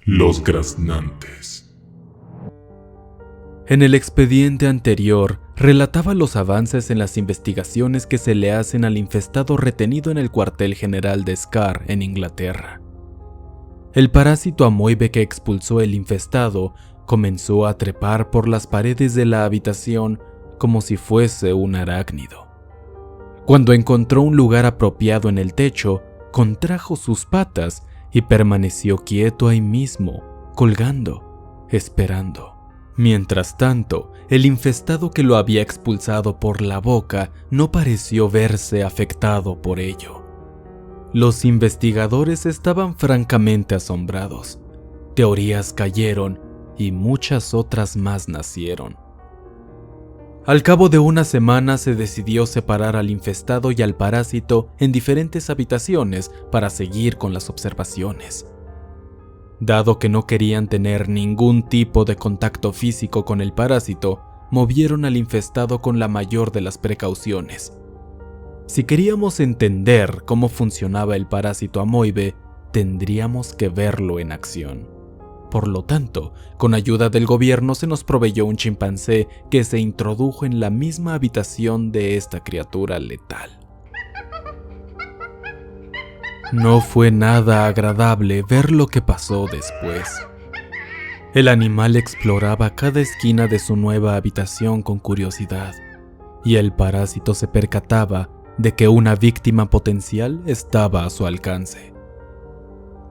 Los graznantes. En el expediente anterior, relataba los avances en las investigaciones que se le hacen al infestado retenido en el cuartel general de Scar en Inglaterra. El parásito amoebe que expulsó el infestado comenzó a trepar por las paredes de la habitación como si fuese un arácnido. Cuando encontró un lugar apropiado en el techo, contrajo sus patas y permaneció quieto ahí mismo, colgando, esperando. Mientras tanto, el infestado que lo había expulsado por la boca no pareció verse afectado por ello. Los investigadores estaban francamente asombrados. Teorías cayeron y muchas otras más nacieron. Al cabo de una semana se decidió separar al infestado y al parásito en diferentes habitaciones para seguir con las observaciones. Dado que no querían tener ningún tipo de contacto físico con el parásito, movieron al infestado con la mayor de las precauciones. Si queríamos entender cómo funcionaba el parásito amoebe, tendríamos que verlo en acción. Por lo tanto, con ayuda del gobierno se nos proveyó un chimpancé que se introdujo en la misma habitación de esta criatura letal. No fue nada agradable ver lo que pasó después. El animal exploraba cada esquina de su nueva habitación con curiosidad, y el parásito se percataba de que una víctima potencial estaba a su alcance.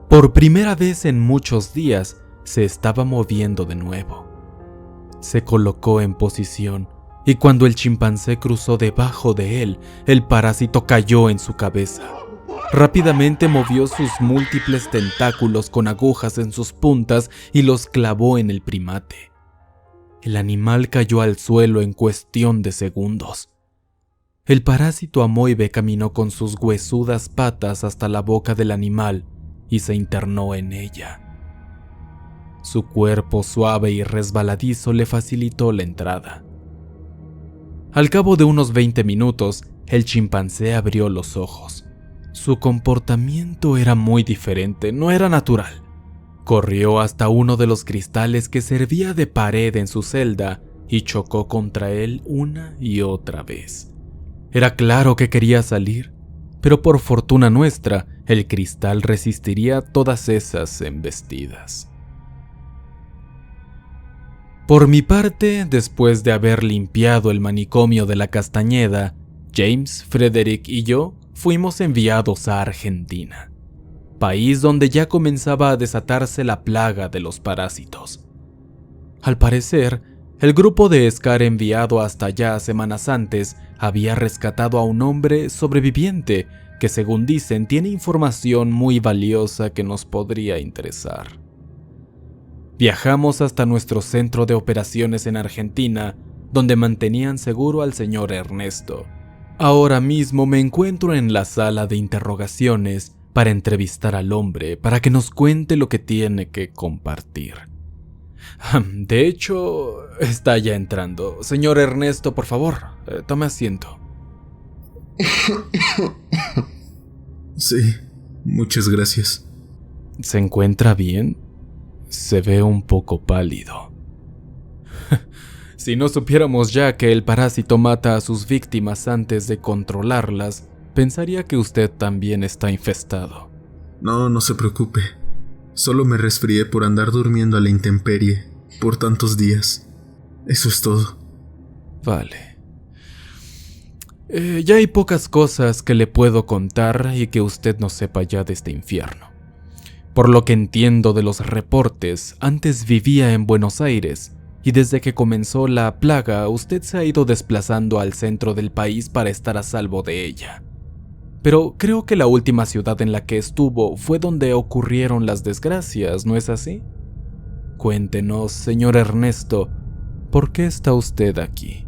Por primera vez en muchos días, se estaba moviendo de nuevo. Se colocó en posición, y cuando el chimpancé cruzó debajo de él, el parásito cayó en su cabeza. Rápidamente movió sus múltiples tentáculos con agujas en sus puntas y los clavó en el primate. El animal cayó al suelo en cuestión de segundos. El parásito amoebe caminó con sus huesudas patas hasta la boca del animal y se internó en ella. Su cuerpo suave y resbaladizo le facilitó la entrada. Al cabo de unos 20 minutos, el chimpancé abrió los ojos. Su comportamiento era muy diferente, no era natural. Corrió hasta uno de los cristales que servía de pared en su celda y chocó contra él una y otra vez. Era claro que quería salir, pero por fortuna nuestra, el cristal resistiría todas esas embestidas. Por mi parte, después de haber limpiado el manicomio de la Castañeda, James, Frederick y yo fuimos enviados a Argentina, país donde ya comenzaba a desatarse la plaga de los parásitos. Al parecer, el grupo de Scar enviado hasta allá semanas antes había rescatado a un hombre sobreviviente que, según dicen, tiene información muy valiosa que nos podría interesar. Viajamos hasta nuestro centro de operaciones en Argentina, donde mantenían seguro al señor Ernesto. Ahora mismo me encuentro en la sala de interrogaciones para entrevistar al hombre para que nos cuente lo que tiene que compartir. De hecho, está ya entrando. Señor Ernesto, por favor, tome asiento. Sí, muchas gracias. ¿Se encuentra bien? Se ve un poco pálido. Si no supiéramos ya que el parásito mata a sus víctimas antes de controlarlas, pensaría que usted también está infestado. No se preocupe. Solo me resfrié por andar durmiendo a la intemperie por tantos días. Eso es todo. Vale. Ya hay pocas cosas que le puedo contar y que usted no sepa ya de este infierno. Por lo que entiendo de los reportes, antes vivía en Buenos Aires y desde que comenzó la plaga usted se ha ido desplazando al centro del país para estar a salvo de ella. Pero creo que la última ciudad en la que estuvo fue donde ocurrieron las desgracias, ¿no es así? Cuéntenos, señor Ernesto, ¿por qué está usted aquí?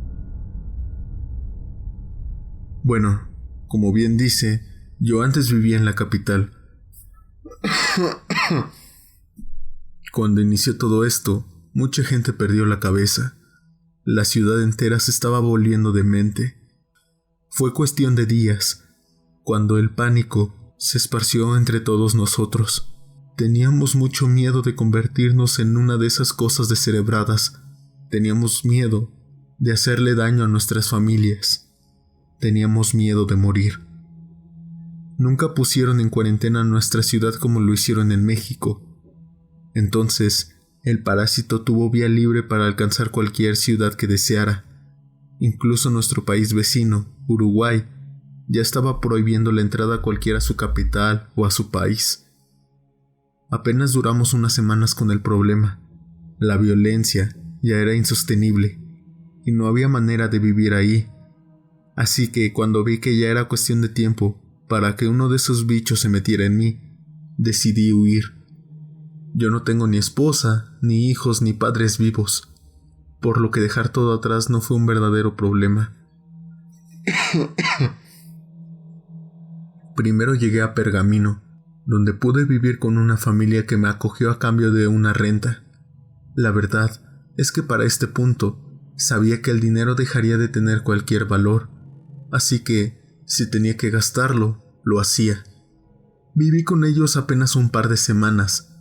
Bueno, como bien dice, yo antes vivía en la capital. Cuando inició todo esto, mucha gente perdió la cabeza. La ciudad entera se estaba volviendo demente. Fue cuestión de días, cuando el pánico se esparció entre todos nosotros. Teníamos mucho miedo de convertirnos en una de esas cosas descerebradas. Teníamos miedo de hacerle daño a nuestras familias. Teníamos miedo de morir. Nunca pusieron en cuarentena nuestra ciudad como lo hicieron en México. Entonces, el parásito tuvo vía libre para alcanzar cualquier ciudad que deseara. Incluso nuestro país vecino, Uruguay, ya estaba prohibiendo la entrada a cualquiera a su capital o a su país. Apenas duramos unas semanas con el problema. La violencia ya era insostenible y no había manera de vivir ahí. Así que cuando vi que ya era cuestión de tiempo para que uno de esos bichos se metiera en mí, decidí huir. Yo no tengo ni esposa, ni hijos, ni padres vivos, por lo que dejar todo atrás no fue un verdadero problema. Primero llegué a Pergamino, donde pude vivir con una familia que me acogió a cambio de una renta. La verdad es que para este punto sabía que el dinero dejaría de tener cualquier valor, así que si tenía que gastarlo, lo hacía. Viví con ellos apenas un par de semanas,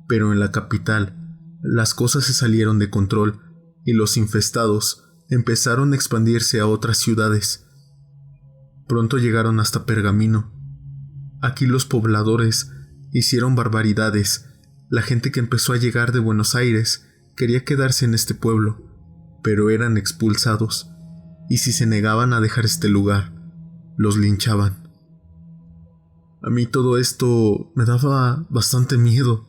pero en la capital las cosas se salieron de control y los infestados empezaron a expandirse a otras ciudades. Pronto llegaron hasta Pergamino. Aquí los pobladores hicieron barbaridades. La gente que empezó a llegar de Buenos Aires quería quedarse en este pueblo, pero eran expulsados, y si se negaban a dejar este lugar, los linchaban. A mí todo esto me daba bastante miedo.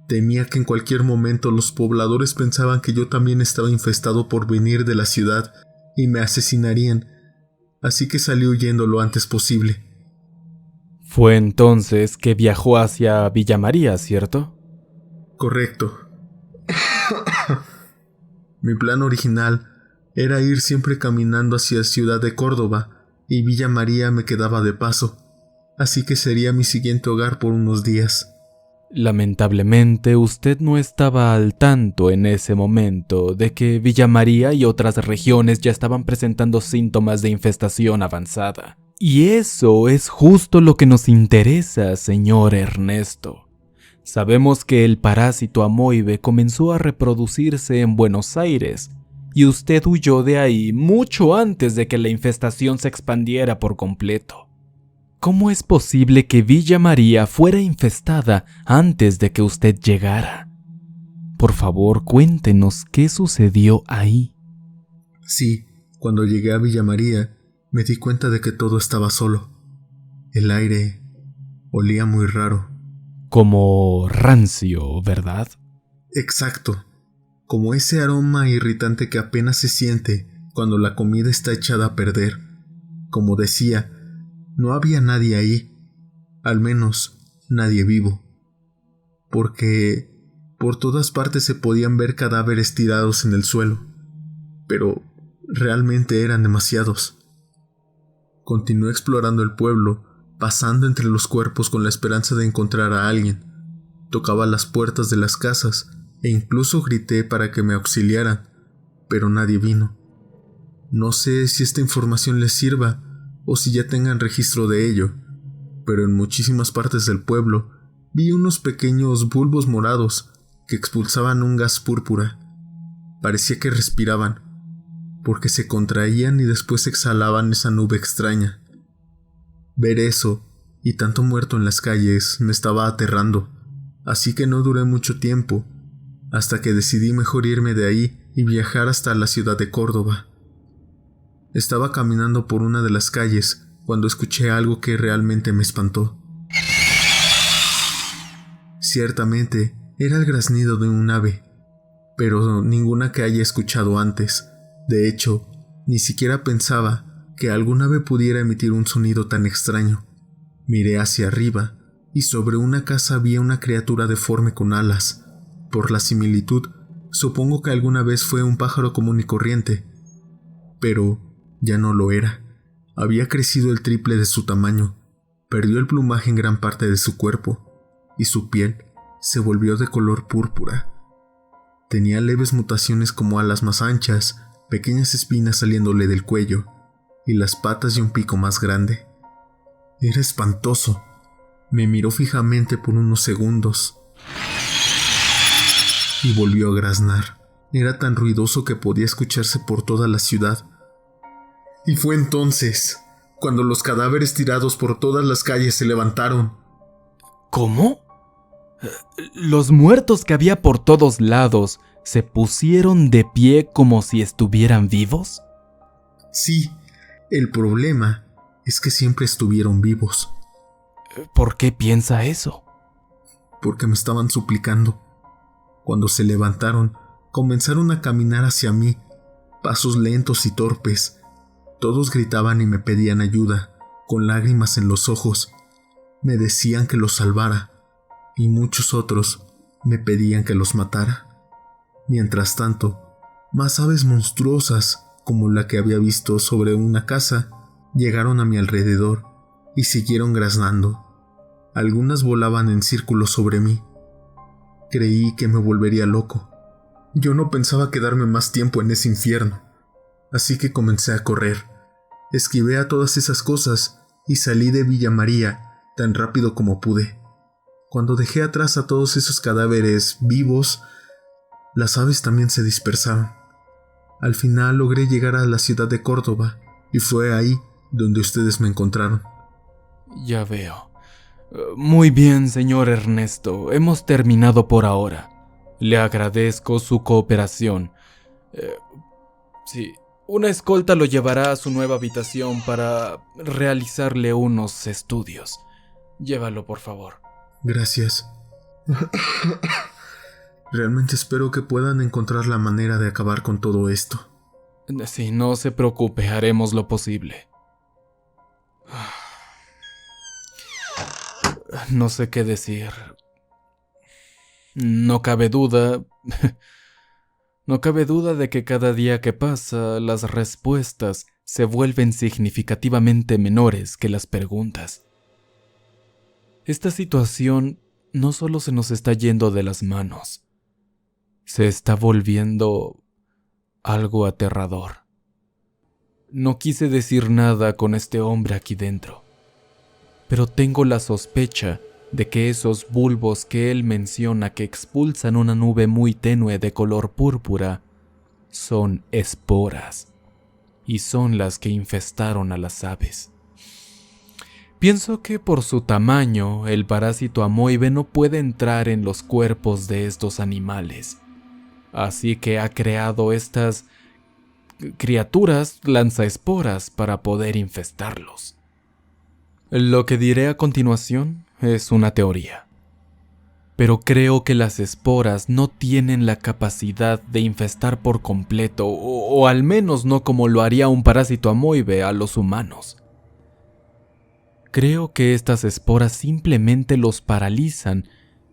Temía que en cualquier momento los pobladores pensaban que yo también estaba infestado por venir de la ciudad y me asesinarían, así que salí huyendo lo antes posible. Fue entonces que viajó hacia Villa María, ¿cierto? Correcto. Mi plan original era ir siempre caminando hacia Ciudad de Córdoba y Villa María me quedaba de paso, así que sería mi siguiente hogar por unos días. Lamentablemente, usted no estaba al tanto en ese momento de que Villa María y otras regiones ya estaban presentando síntomas de infestación avanzada. Y eso es justo lo que nos interesa, señor Ernesto. Sabemos que el parásito amoebe comenzó a reproducirse en Buenos Aires y usted huyó de ahí mucho antes de que la infestación se expandiera por completo. ¿Cómo es posible que Villa María fuera infestada antes de que usted llegara? Por favor, cuéntenos qué sucedió ahí. Sí, cuando llegué a Villa María, me di cuenta de que todo estaba solo. El aire olía muy raro. Como rancio, ¿verdad? Exacto, como ese aroma irritante que apenas se siente cuando la comida está echada a perder. Como decía, no había nadie ahí, al menos nadie vivo, porque por todas partes se podían ver cadáveres tirados en el suelo, pero realmente eran demasiados. Continué explorando el pueblo, pasando entre los cuerpos con la esperanza de encontrar a alguien. Tocaba las puertas de las casas e incluso grité para que me auxiliaran, pero nadie vino. No sé si esta información les sirva o si ya tengan registro de ello, pero en muchísimas partes del pueblo vi unos pequeños bulbos morados que expulsaban un gas púrpura. Parecía que respiraban, porque se contraían y después exhalaban esa nube extraña. Ver eso y tanto muerto en las calles me estaba aterrando, así que no duré mucho tiempo, hasta que decidí mejor irme de ahí y viajar hasta la ciudad de Córdoba. Estaba caminando por una de las calles cuando escuché algo que realmente me espantó. Ciertamente era el graznido de un ave, pero ninguna que haya escuchado antes. De hecho, ni siquiera pensaba que algún ave pudiera emitir un sonido tan extraño. Miré hacia arriba y sobre una casa había una criatura deforme con alas. Por la similitud, supongo que alguna vez fue un pájaro común y corriente, pero ya no lo era. Había crecido el triple de su tamaño, perdió el plumaje en gran parte de su cuerpo y su piel se volvió de color púrpura. Tenía leves mutaciones como alas más anchas, pequeñas espinas saliéndole del cuello y las patas y un pico más grande. Era espantoso. Me miró fijamente por unos segundos y volvió a graznar. Era tan ruidoso que podía escucharse por toda la ciudad. Y fue entonces cuando los cadáveres tirados por todas las calles se levantaron. ¿Cómo? Los muertos que había por todos lados se pusieron de pie como si estuvieran vivos. Sí, el problema es que siempre estuvieron vivos. ¿Por qué piensa eso? Porque me estaban suplicando. Cuando se levantaron, comenzaron a caminar hacia mí, pasos lentos y torpes. Todos gritaban y me pedían ayuda, con lágrimas en los ojos. Me decían que los salvara, y muchos otros me pedían que los matara. Mientras tanto, más aves monstruosas, como la que había visto sobre una casa, llegaron a mi alrededor y siguieron graznando. Algunas volaban en círculos sobre mí. Creí que me volvería loco. Yo no pensaba quedarme más tiempo en ese infierno, así que comencé a correr. Esquivé a todas esas cosas y salí de Villa María tan rápido como pude. Cuando dejé atrás a todos esos cadáveres vivos, las aves también se dispersaron. Al final logré llegar a la ciudad de Córdoba y fue ahí donde ustedes me encontraron. Ya veo. Muy bien, señor Ernesto. Hemos terminado por ahora. Le agradezco su cooperación. Sí, una escolta lo llevará a su nueva habitación para realizarle unos estudios. Llévalo, por favor. Gracias. Realmente espero que puedan encontrar la manera de acabar con todo esto. Sí, no se preocupe, haremos lo posible. No sé qué decir. No cabe duda de que cada día que pasa, las respuestas se vuelven significativamente menores que las preguntas. Esta situación no solo se nos está yendo de las manos, se está volviendo algo aterrador. No quise decir nada con este hombre aquí dentro, pero tengo la sospecha de que esos bulbos que él menciona que expulsan una nube muy tenue de color púrpura son esporas, y son las que infestaron a las aves. Pienso que por su tamaño, el parásito amoibe no puede entrar en los cuerpos de estos animales, así que ha creado estas criaturas lanzaesporas para poder infestarlos. Lo que diré a continuación es una teoría, pero creo que las esporas no tienen la capacidad de infestar por completo, o al menos no como lo haría un parásito amoibe a los humanos. Creo que estas esporas simplemente los paralizan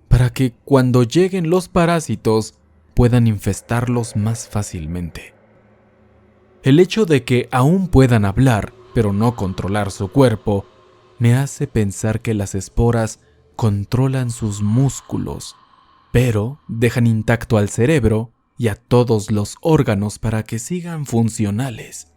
para que cuando lleguen los parásitos puedan infestarlos más fácilmente. El hecho de que aún puedan hablar, pero no controlar su cuerpo, me hace pensar que las esporas controlan sus músculos, pero dejan intacto al cerebro y a todos los órganos para que sigan funcionales.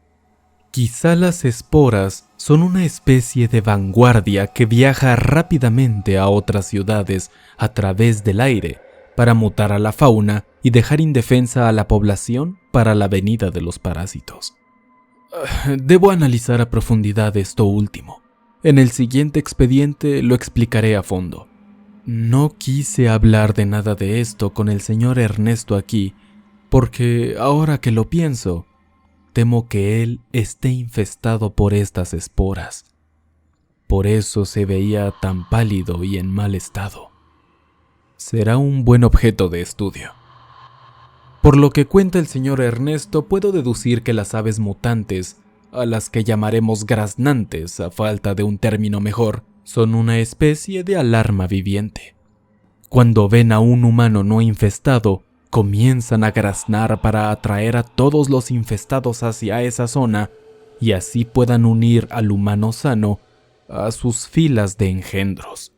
Quizá las esporas son una especie de vanguardia que viaja rápidamente a otras ciudades a través del aire para mutar a la fauna y dejar indefensa a la población para la venida de los parásitos. Debo analizar a profundidad esto último. En el siguiente expediente lo explicaré a fondo. No quise hablar de nada de esto con el señor Ernesto aquí, porque ahora que lo pienso, temo que él esté infestado por estas esporas. Por eso se veía tan pálido y en mal estado. Será un buen objeto de estudio. Por lo que cuenta el señor Ernesto, puedo deducir que las aves mutantes, a las que llamaremos graznantes a falta de un término mejor, son una especie de alarma viviente. Cuando ven a un humano no infestado, comienzan a graznar para atraer a todos los infestados hacia esa zona y así puedan unir al humano sano a sus filas de engendros.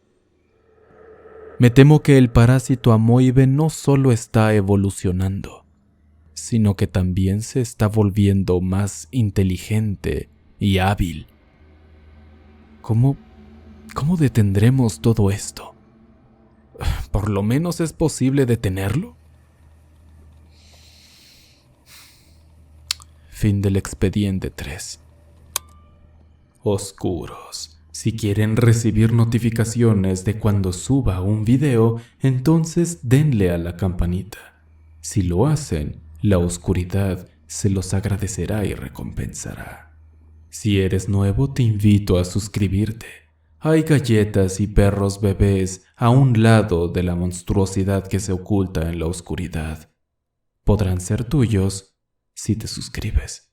Me temo que el parásito amoibe no solo está evolucionando, sino que también se está volviendo más inteligente y hábil. ¿Cómo ¿Cómo detendremos todo esto? ¿Por lo menos es posible detenerlo? Fin del expediente 3. Oscuros. Si quieren recibir notificaciones de cuando suba un video, entonces denle a la campanita. Si lo hacen, la oscuridad se los agradecerá y recompensará. Si eres nuevo, te invito a suscribirte. Hay galletas y perros bebés a un lado de la monstruosidad que se oculta en la oscuridad. Podrán ser tuyos si te suscribes.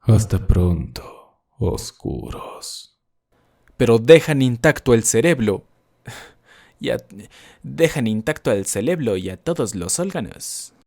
Hasta pronto, oscuros. Pero dejan intacto el cerebro. Dejan intacto el cerebro y a todos los órganos.